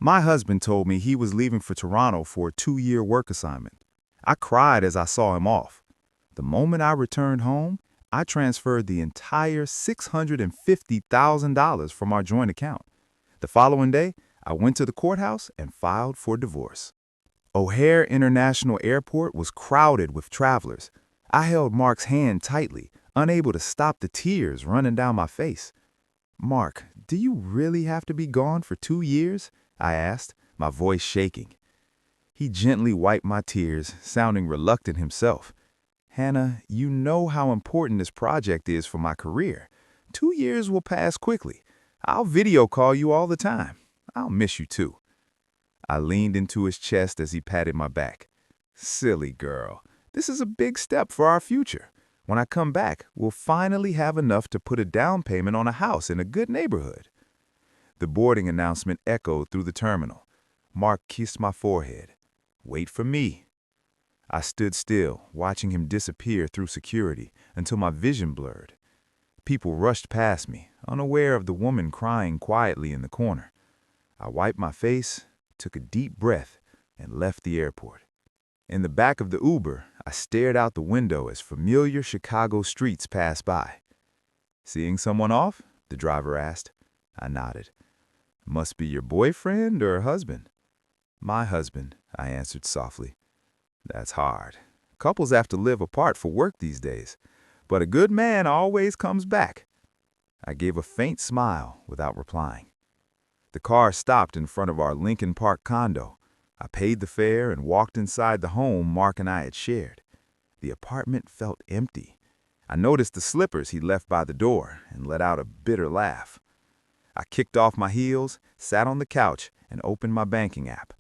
My husband told me he was leaving for Toronto for a 2-year work assignment. I cried as I saw him off. The moment I returned home, I transferred the entire $650,000 from our joint account. The following day, I went to the courthouse and filed for divorce. O'Hare International Airport was crowded with travelers. I held Mark's hand tightly, unable to stop the tears running down my face. "Mark, do you really have to be gone for 2 years?" I asked, my voice shaking. He gently wiped my tears, sounding reluctant himself. "Hannah, you know how important this project is for my career. 2 years will pass quickly. I'll video call you all the time. I'll miss you too." I leaned into his chest as he patted my back. "Silly girl, this is a big step for our future. When I come back, we'll finally have enough to put a down payment on a house in a good neighborhood." The boarding announcement echoed through the terminal. Mark kissed my forehead. "Wait for me." I stood still, watching him disappear through security until my vision blurred. People rushed past me, unaware of the woman crying quietly in the corner. I wiped my face, took a deep breath, and left the airport. In the back of the Uber, I stared out the window as familiar Chicago streets passed by. "Seeing someone off?" the driver asked. I nodded. "Must be your boyfriend or husband?" "My husband," I answered softly. "That's hard. Couples have to live apart for work these days. But a good man always comes back." I gave a faint smile without replying. The car stopped in front of our Lincoln Park condo. I paid the fare and walked inside the home Mark and I had shared. The apartment felt empty. I noticed the slippers he left by the door and let out a bitter laugh. I kicked off my heels, sat on the couch, and opened my banking app.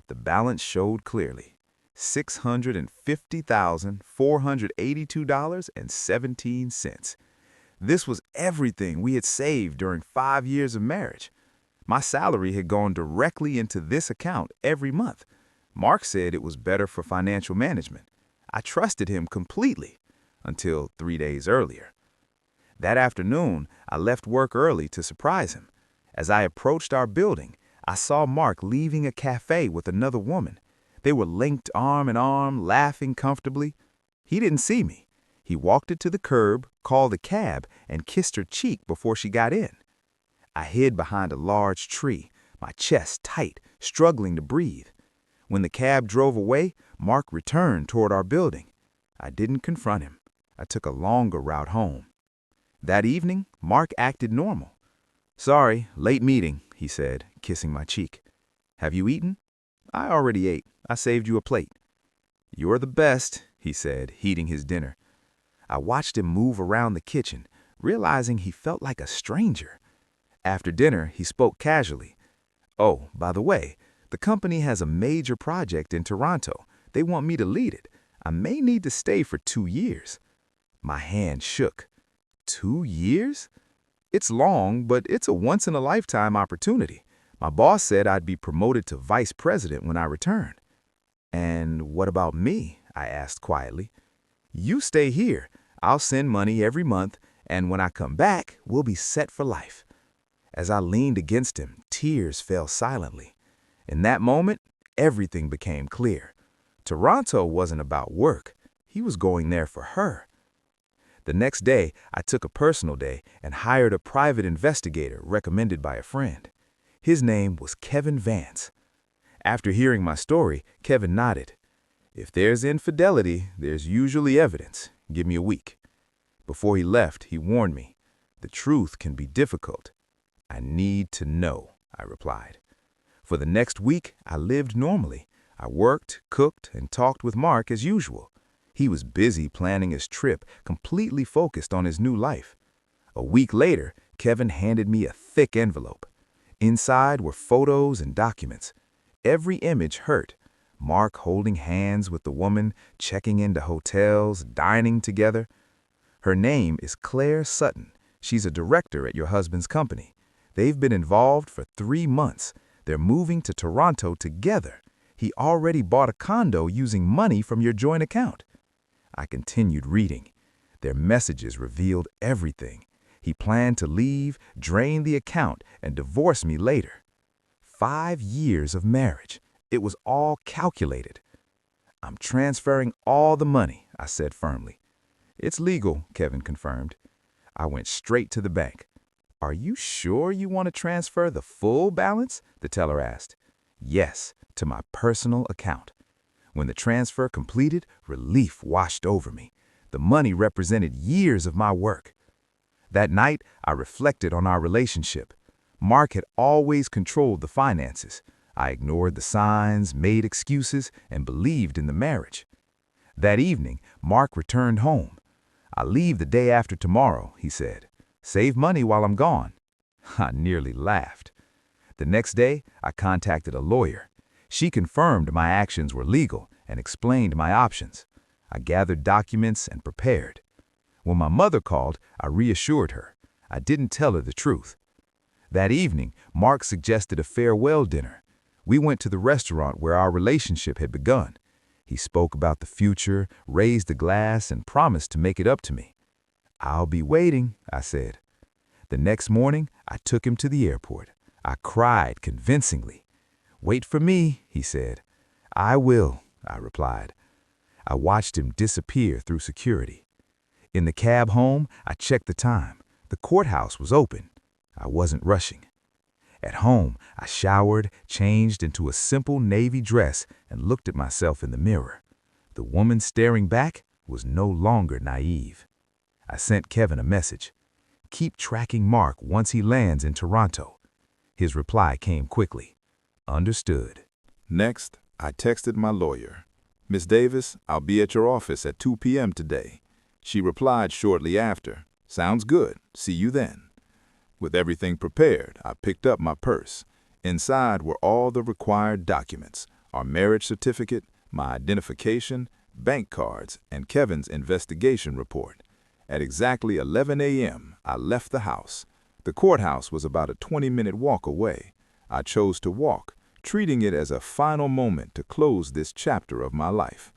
The balance showed clearly: $650,482.17. This was everything we had saved during 5 years of marriage. My salary had gone directly into this account every month. Mark said it was better for financial management. I trusted him completely, until 3 days earlier. That afternoon, I left work early to surprise him. As I approached our building, I saw Mark leaving a cafe with another woman. They were linked arm in arm, laughing comfortably. He didn't see me. He walked it to the curb, called a cab, and kissed her cheek before she got in. I hid behind a large tree, my chest tight, struggling to breathe. When the cab drove away, Mark returned toward our building. I didn't confront him. I took a longer route home. That evening, Mark acted normal. "Sorry, late meeting," he said, kissing my cheek. "Have you eaten?" "I already ate. I saved you a plate." "You're the best," he said, heating his dinner. I watched him move around the kitchen, realizing he felt like a stranger. After dinner, he spoke casually. "Oh, by the way, the company has a major project in Toronto. They want me to lead it. I may need to stay for 2 years." My hand shook. 2 years? It's long, but it's a once-in-a-lifetime opportunity. My boss said I'd be promoted to vice president when I return. "And what about me?" I asked quietly. "You stay here. I'll send money every month, and when I come back, we'll be set for life." As I leaned against him, tears fell silently. In that moment, everything became clear. Toronto wasn't about work. He was going there for her. The next day, I took a personal day and hired a private investigator recommended by a friend. His name was Kevin Vance. After hearing my story, Kevin nodded. "If there's infidelity, there's usually evidence. Give me a week." Before he left, he warned me, "The truth can be difficult." "I need to know," I replied. For the next week, I lived normally. I worked, cooked, and talked with Mark as usual. He was busy planning his trip, completely focused on his new life. A week later, Kevin handed me a thick envelope. Inside were photos and documents. Every image hurt. Mark holding hands with the woman, checking into hotels, dining together. "Her name is Claire Sutton. She's a director at your husband's company. They've been involved for 3 months. They're moving to Toronto together. He already bought a condo using money from your joint account." I continued reading. Their messages revealed everything. He planned to leave, drain the account, and divorce me later. 5 years of marriage. It was all calculated. "I'm transferring all the money," I said firmly. "It's legal," Kevin confirmed. I went straight to the bank. "Are you sure you want to transfer the full balance?" the teller asked. "Yes, to my personal account." When the transfer completed, relief washed over me. The money represented years of my work. That night, I reflected on our relationship. Mark had always controlled the finances. I ignored the signs, made excuses, and believed in the marriage. That evening, Mark returned home. "I'll leave the day after tomorrow," he said. "Save money while I'm gone." I nearly laughed. The next day, I contacted a lawyer. She confirmed my actions were legal and explained my options. I gathered documents and prepared. When my mother called, I reassured her. I didn't tell her the truth. That evening, Mark suggested a farewell dinner. We went to the restaurant where our relationship had begun. He spoke about the future, raised a glass, and promised to make it up to me. "I'll be waiting," I said. The next morning, I took him to the airport. I cried convincingly. "Wait for me," he said. "I will," I replied. I watched him disappear through security. In the cab home, I checked the time. The courthouse was open. I wasn't rushing. At home, I showered, changed into a simple navy dress, and looked at myself in the mirror. The woman staring back was no longer naive. I sent Kevin a message. "Keep tracking Mark once he lands in Toronto." His reply came quickly. "Understood." Next, I texted my lawyer. "Miss Davis, I'll be at your office at 2 p.m. today." She replied shortly after, "Sounds good. See you then." With everything prepared, I picked up my purse. Inside were all the required documents: our marriage certificate, my identification, bank cards, and Kevin's investigation report. At exactly 11 a.m., I left the house. The courthouse was about a 20-minute walk away. I chose to walk, treating it as a final moment to close this chapter of my life.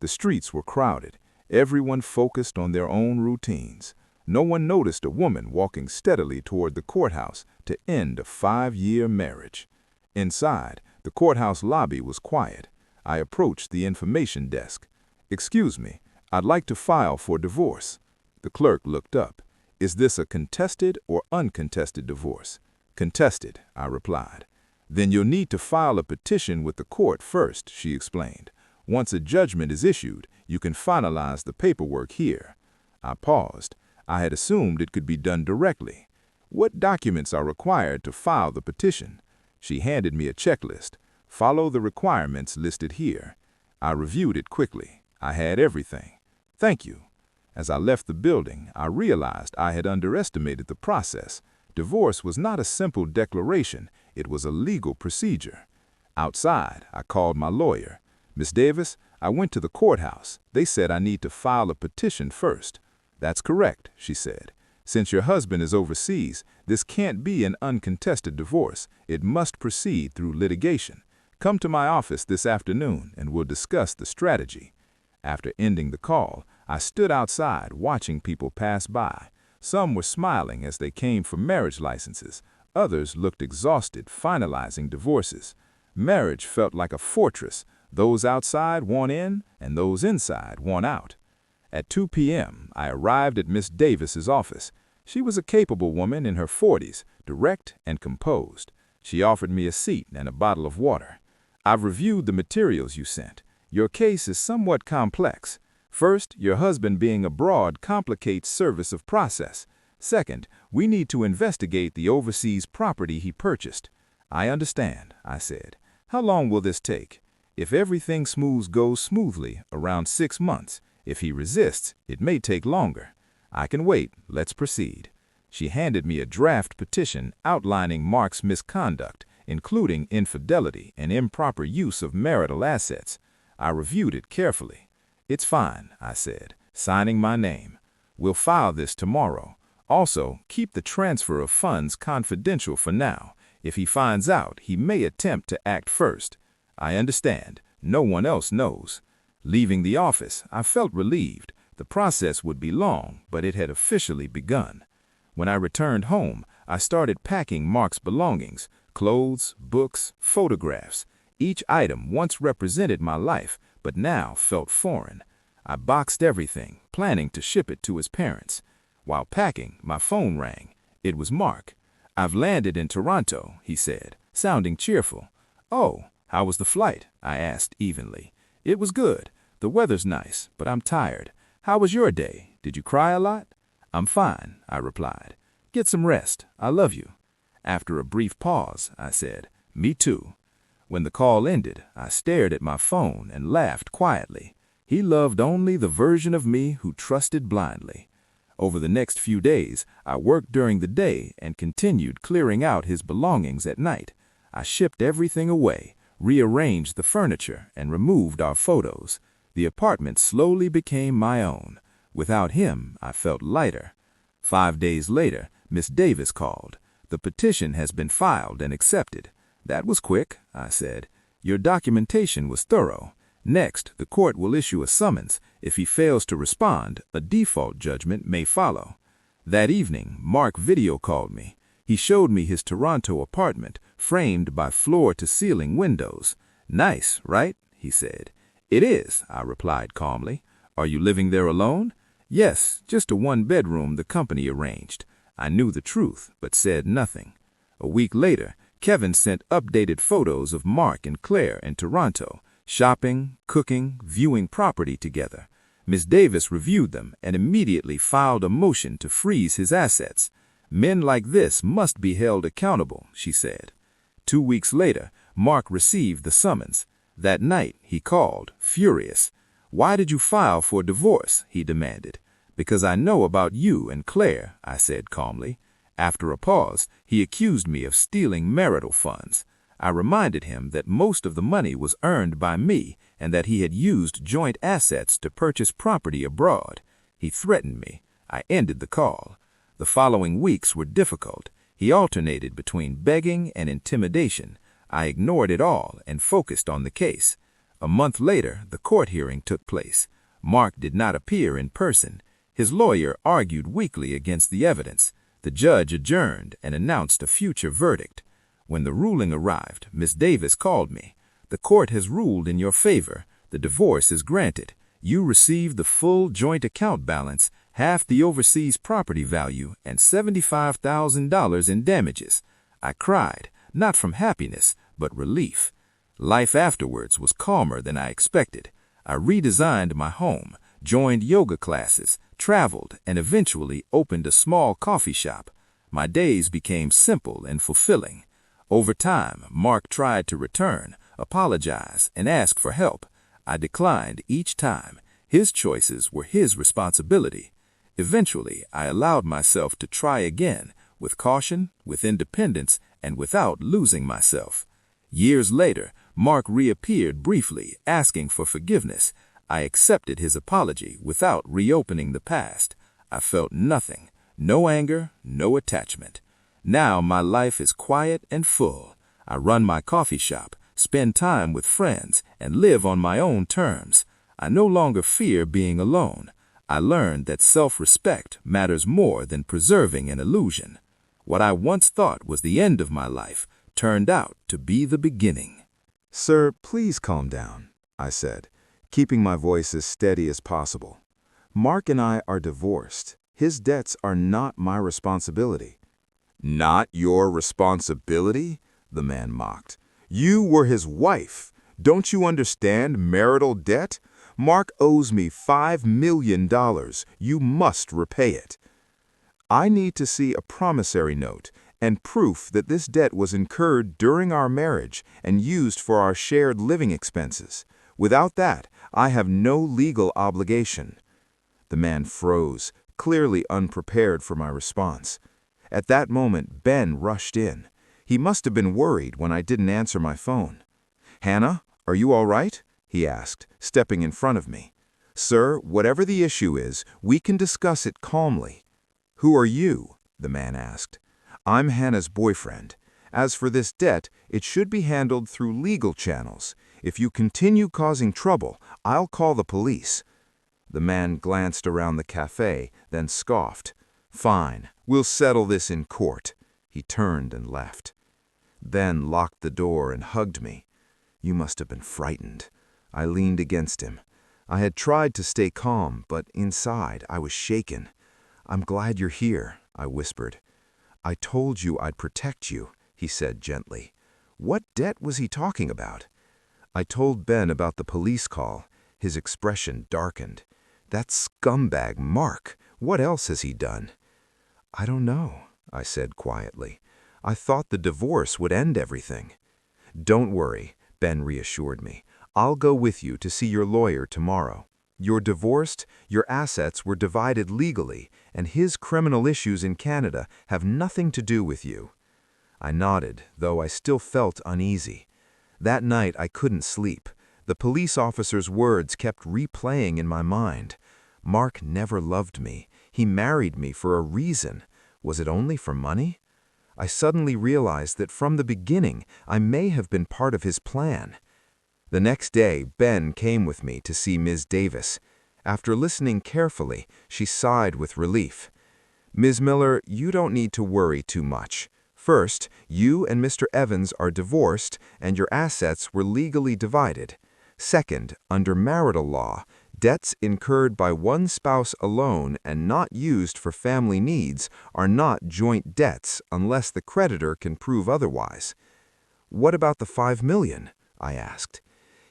The streets were crowded, everyone focused on their own routines. No one noticed a woman walking steadily toward the courthouse to end a 5-year marriage. Inside, the courthouse lobby was quiet. I approached the information desk. "Excuse me, I'd like to file for divorce." The clerk looked up. "Is this a contested or uncontested divorce?" "Contested," I replied. "Then you'll need to file a petition with the court first," she explained. "Once a judgment is issued, you can finalize the paperwork here." I paused. I had assumed it could be done directly. "What documents are required to file the petition?" She handed me a checklist. "Follow the requirements listed here." I reviewed it quickly. I had everything. "Thank you." As I left the building, I realized I had underestimated the process. Divorce was not a simple declaration, it was a legal procedure. Outside, I called my lawyer. "Miss Davis, I went to the courthouse. They said I need to file a petition first." "That's correct," she said. "Since your husband is overseas, this can't be an uncontested divorce. It must proceed through litigation. Come to my office this afternoon and we'll discuss the strategy." After ending the call, I stood outside watching people pass by. Some were smiling as they came for marriage licenses. Others looked exhausted finalizing divorces. Marriage felt like a fortress. Those outside want in and those inside want out. At 2 p.m., I arrived at Miss Davis's office. She was a capable woman in her 40s, direct and composed. She offered me a seat and a bottle of water. "I've reviewed the materials you sent. Your case is somewhat complex. First, your husband being abroad complicates service of process. Second, we need to investigate the overseas property he purchased." "I understand," I said. "How long will this take?" "If everything goes smoothly, around 6 months. If he resists, it may take longer." "I can wait. Let's proceed." She handed me a draft petition outlining Mark's misconduct, including infidelity and improper use of marital assets. I reviewed it carefully. "It's fine," I said, signing my name. "We'll file this tomorrow. Also, keep the transfer of funds confidential for now. If he finds out, he may attempt to act first." "I understand. No one else knows." Leaving the office, I felt relieved. The process would be long, but it had officially begun. When I returned home, I started packing Mark's belongings. clothes, books, photographs. Each item once represented my life, but now felt foreign. I boxed everything, planning to ship it to his parents. While packing, my phone rang. It was Mark. "I've landed in Toronto," he said, sounding cheerful. "Oh, how was the flight?" I asked evenly. "It was good. The weather's nice, but I'm tired. How was your day? Did you cry a lot?" "I'm fine," I replied. "Get some rest. I love you." After a brief pause, I said, "Me too." When the call ended, I stared at my phone and laughed quietly. He loved only the version of me who trusted blindly. Over the next few days, I worked during the day and continued clearing out his belongings at night. I shipped everything away, rearranged the furniture, and removed our photos. The apartment slowly became my own. Without him, I felt lighter. 5 days later, Miss Davis called. "The petition has been filed and accepted." "That was quick," I said. "Your documentation was thorough. Next, the court will issue a summons. If he fails to respond, a default judgment may follow." That evening, Mark video called me. He showed me his Toronto apartment, framed by floor-to-ceiling windows. "Nice, right?" he said. "It is," I replied calmly. "Are you living there alone?" "Yes, just a one-bedroom the company arranged." I knew the truth, but said nothing. A week later, Kevin sent updated photos of Mark and Claire in Toronto, shopping, cooking, viewing property together. Miss Davis reviewed them and immediately filed a motion to freeze his assets. "Men like this must be held accountable," she said. 2 weeks later, Mark received the summons. That night, he called, furious. "Why did you file for divorce?" he demanded. "Because I know about you and Claire," I said calmly. After a pause, he accused me of stealing marital funds. I reminded him that most of the money was earned by me and that he had used joint assets to purchase property abroad. He threatened me. I ended the call. The following weeks were difficult. He alternated between begging and intimidation. I ignored it all and focused on the case. A month later, the court hearing took place. Mark did not appear in person. His lawyer argued weakly against the evidence. The judge adjourned and announced a future verdict. When the ruling arrived, Miss Davis called me. "The court has ruled in your favor. The divorce is granted. You receive the full joint account balance, half the overseas property value, and $75,000 in damages." I cried, not from happiness, but relief. Life afterwards was calmer than I expected. I redesigned my home, joined yoga classes, traveled, and eventually opened a small coffee shop. My days became simple and fulfilling. Over time, Mark tried to return, apologize, and ask for help. I declined each time. His choices were his responsibility. Eventually, I allowed myself to try again, with caution, with independence, and without losing myself. Years later, Mark reappeared briefly, asking for forgiveness. I accepted his apology without reopening the past. I felt nothing, no anger, no attachment. Now my life is quiet and full. I run my coffee shop, spend time with friends, and live on my own terms. I no longer fear being alone. I learned that self-respect matters more than preserving an illusion. What I once thought was the end of my life turned out to be the beginning. "Sir, please calm down," I said, keeping my voice as steady as possible. "Mark and I are divorced. His debts are not my responsibility." "Not your responsibility?" the man mocked. "You were his wife. Don't you understand marital debt? Mark owes me $5 million. You must repay it. I need to see a promissory note and proof that this debt was incurred during our marriage and used for our shared living expenses. Without that, I have no legal obligation." The man froze, clearly unprepared for my response. At that moment, Ben rushed in. He must have been worried when I didn't answer my phone. "Hannah, are you all right?" he asked, stepping in front of me. "Sir, whatever the issue is, we can discuss it calmly." "Who are you?" the man asked. "I'm Hannah's boyfriend. As for this debt, it should be handled through legal channels. If you continue causing trouble, I'll call the police." The man glanced around the cafe, then scoffed. "Fine, we'll settle this in court." He turned and left. Ben locked the door and hugged me. You must have been frightened. I leaned against him. I had tried to stay calm, but inside I was shaken. I'm glad you're here, I whispered. I told you I'd protect you, he said gently. What debt was he talking about? I told Ben about the police call. His expression darkened. That scumbag Mark, what else has he done? I don't know, I said quietly. I thought the divorce would end everything. Don't worry, Ben reassured me. I'll go with you to see your lawyer tomorrow. You're divorced, your assets were divided legally, and his criminal issues in Canada have nothing to do with you. I nodded, though I still felt uneasy. That night I couldn't sleep. The police officer's words kept replaying in my mind. Mark never loved me. He married me for a reason. Was it only for money? I suddenly realized that from the beginning I may have been part of his plan. The next day, Ben came with me to see Ms. Davis. After listening carefully, she sighed with relief. Ms. Miller, you don't need to worry too much. First, you and Mr. Evans are divorced and your assets were legally divided. Second, under marital law, debts incurred by one spouse alone and not used for family needs are not joint debts unless the creditor can prove otherwise. What about the $5 million? I asked.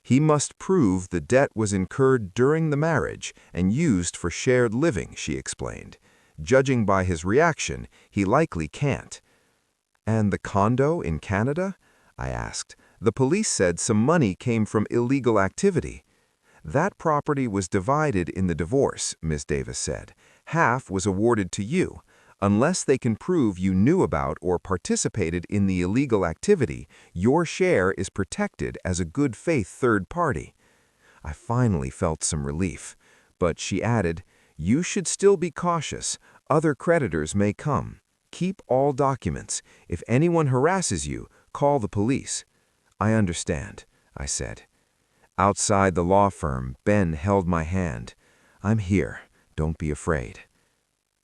He must prove the debt was incurred during the marriage and used for shared living, she explained. Judging by his reaction, he likely can't. And the condo in Canada? I asked. The police said some money came from illegal activity. That property was divided in the divorce, Ms. Davis said. Half was awarded to you. Unless they can prove you knew about or participated in the illegal activity, your share is protected as a good faith third party. I finally felt some relief. But she added, you should still be cautious. Other creditors may come. Keep all documents. If anyone harasses you, call the police. I understand, I said. Outside the law firm, Ben held my hand. I'm here. Don't be afraid.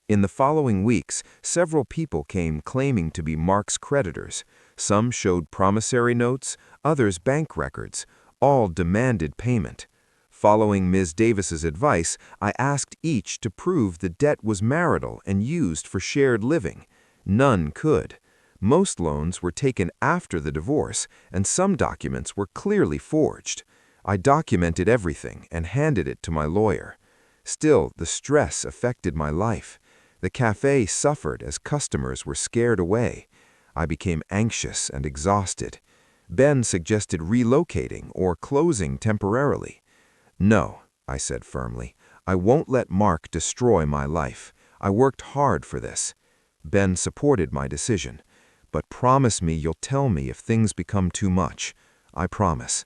In the following weeks, several people came claiming to be Mark's creditors. Some showed promissory notes, others bank records. All demanded payment. Following Ms. Davis's advice, I asked each to prove the debt was marital and used for shared living. None could. Most loans were taken after the divorce, and some documents were clearly forged. I documented everything and handed it to my lawyer. Still, the stress affected my life. The cafe suffered as customers were scared away. I became anxious and exhausted. Ben suggested relocating or closing temporarily. No, I said firmly. I won't let Mark destroy my life. I worked hard for this. Ben supported my decision. But promise me you'll tell me if things become too much. I promise.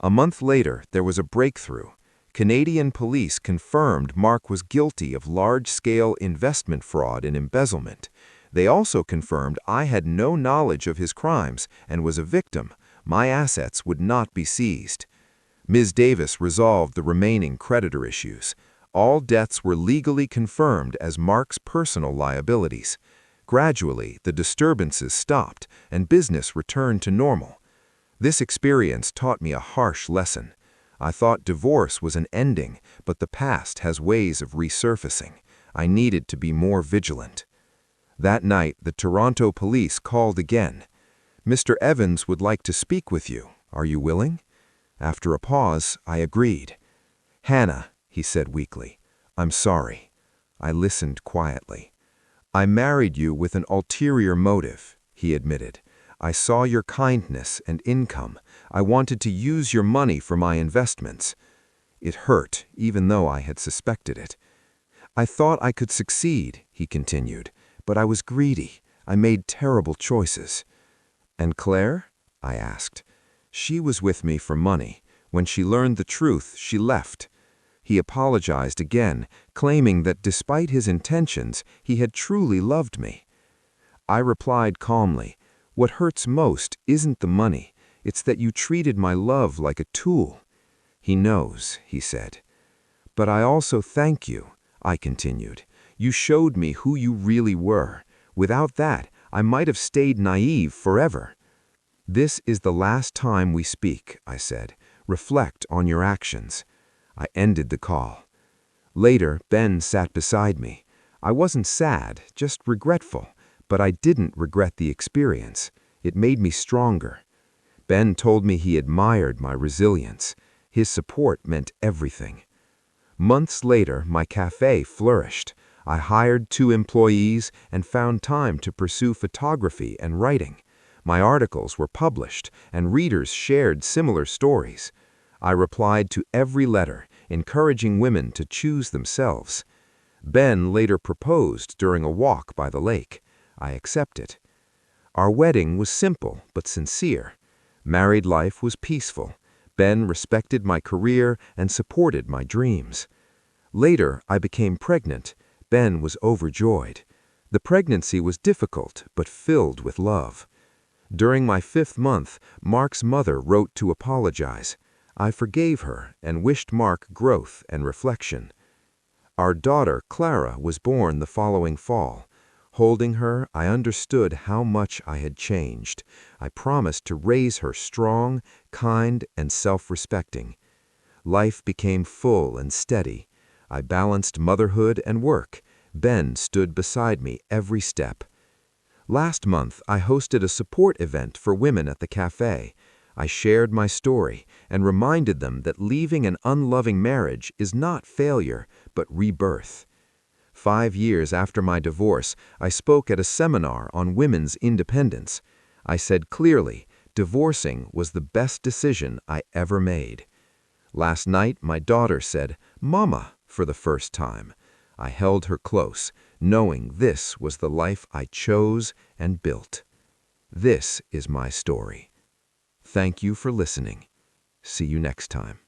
A month later, there was a breakthrough. Canadian police confirmed Mark was guilty of large-scale investment fraud and embezzlement. They also confirmed I had no knowledge of his crimes and was a victim. My assets would not be seized. Ms. Davis resolved the remaining creditor issues. All debts were legally confirmed as Mark's personal liabilities. Gradually, the disturbances stopped and business returned to normal. This experience taught me a harsh lesson. I thought divorce was an ending, but the past has ways of resurfacing. I needed to be more vigilant. That night, the Toronto police called again. Mr. Evans would like to speak with you. Are you willing? After a pause, I agreed. Hannah, he said weakly, I'm sorry. I listened quietly. I married you with an ulterior motive, he admitted. I saw your kindness and income. I wanted to use your money for my investments. It hurt, even though I had suspected it. I thought I could succeed, he continued, but I was greedy. I made terrible choices. And Claire? I asked. She was with me for money. When she learned the truth, she left. He apologized again, claiming that despite his intentions, he had truly loved me. I replied calmly, what hurts most isn't the money, it's that you treated my love like a tool. He knows, he said. But I also thank you, I continued. You showed me who you really were. Without that, I might have stayed naive forever. "This is the last time we speak," I said. "Reflect on your actions." I ended the call. Later, Ben sat beside me. I wasn't sad, just regretful, but I didn't regret the experience. It made me stronger. Ben told me he admired my resilience. His support meant everything. Months later, my cafe flourished. I hired 2 employees and found time to pursue photography and writing. My articles were published, and readers shared similar stories. I replied to every letter, encouraging women to choose themselves. Ben later proposed during a walk by the lake. I accepted. Our wedding was simple but sincere. Married life was peaceful. Ben respected my career and supported my dreams. Later, I became pregnant. Ben was overjoyed. The pregnancy was difficult but filled with love. During my 5th month, Mark's mother wrote to apologize. I forgave her and wished Mark growth and reflection. Our daughter, Clara, was born the following fall. Holding her, I understood how much I had changed. I promised to raise her strong, kind, and self-respecting. Life became full and steady. I balanced motherhood and work. Ben stood beside me every step. Last month, I hosted a support event for women at the cafe. I shared my story and reminded them that leaving an unloving marriage is not failure, but rebirth. 5 years after my divorce, I spoke at a seminar on women's independence. I said clearly, divorcing was the best decision I ever made. Last night, my daughter said, "Mama," for the first time. I held her close, knowing this was the life I chose and built. This is my story. Thank you for listening. See you next time.